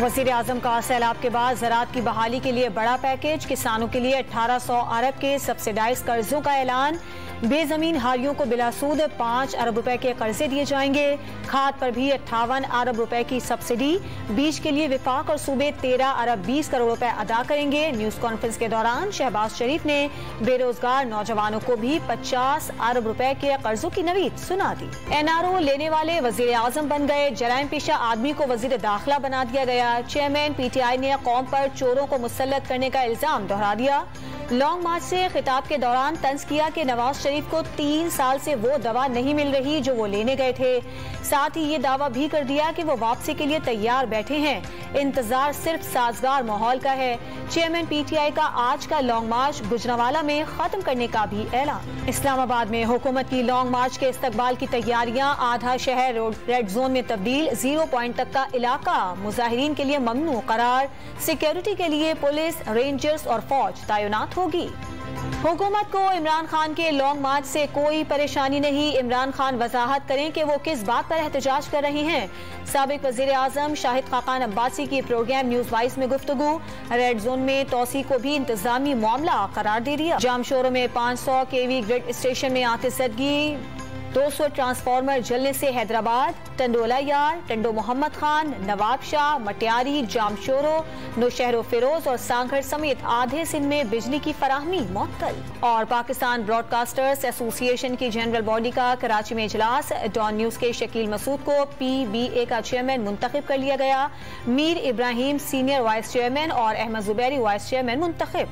वज़ीर आज़म का सैलाब के बाद ज़राअत की बहाली के लिए बड़ा पैकेज, किसानों के लिए 1800 अरब के सब्सिडाइज कर्जों का ऐलान। बेजमीन हारियों को बिलासूद 5 अरब रुपए के कर्जे दिए जाएंगे। खाद पर भी 58 अरब रुपए की सब्सिडी। बीज के लिए विफाक और सूबे 13 अरब 20 करोड़ रुपए अदा करेंगे। न्यूज कॉन्फ्रेंस के दौरान शहबाज शरीफ ने बेरोजगार नौजवानों को भी 50 अरब रुपए के कर्जों की नवीद सुना दी। NRO लेने वाले वजीर आजम बन गए। जराइम पेशा आदमी को वजीर दाखिला बना दिया गया। चेयरमैन PTI ने कौम पर चोरों को मुसल्लत करने का इल्जाम दोहरा दिया। लॉन्ग मार्च से खिताब के दौरान तंज किया कि नवाज शरीफ को 3 साल से वो दवा नहीं मिल रही जो वो लेने गए थे। साथ ही ये दावा भी कर दिया कि वो वापसी के लिए तैयार बैठे हैं। इंतजार सिर्फ साजगार माहौल का है। चेयरमैन PTI का आज का लॉन्ग मार्च गुजरांवाला में खत्म करने का भी ऐलान। इस्लामाबाद में हुकूमत की लॉन्ग मार्च के इस्तकबाल की तैयारियां। आधा शहर रेड जोन में तब्दील। 0 पॉइंट तक का इलाका मुजाहिरीन के लिए ममनू करार। सिक्योरिटी के लिए पुलिस, रेंजर्स और फौज तैनात होगी। हुकूमत को इमरान खान के लॉन्ग मार्च से कोई परेशानी नहीं। इमरान खान वजाहत करें कि वो किस बात पर एहतजाज कर रहे हैं। साबिक वजीर आजम शाहिद खाकान अब्बासी की प्रोग्राम न्यूज वाइस में गुफ्तगू। रेड जोन में तोसी को भी इंतजामी मामला करार दे दिया। जामशोरों में 500 KV ग्रिड स्टेशन में आतिशबाजी। 200 ट्रांसफार्मर जलने से हैदराबाद, टंडोला यार, टंडो मोहम्मद खान, नवाब शाह, मटियारी, जामशोरो, नौशहरो फिरोज और सांगढ़ समेत आधे सिंध में बिजली की फराहमी मुअत्तल। और पाकिस्तान ब्रॉडकास्टर्स एसोसिएशन की जनरल बॉडी का कराची में इजलास। डॉन न्यूज के शकील मसूद को PBA का चेयरमैन मुंतखब कर लिया गया। Mir Ibrahim senior vice chairman और अहमद जुबैरी वाइस चेयरमैन मुंतखब।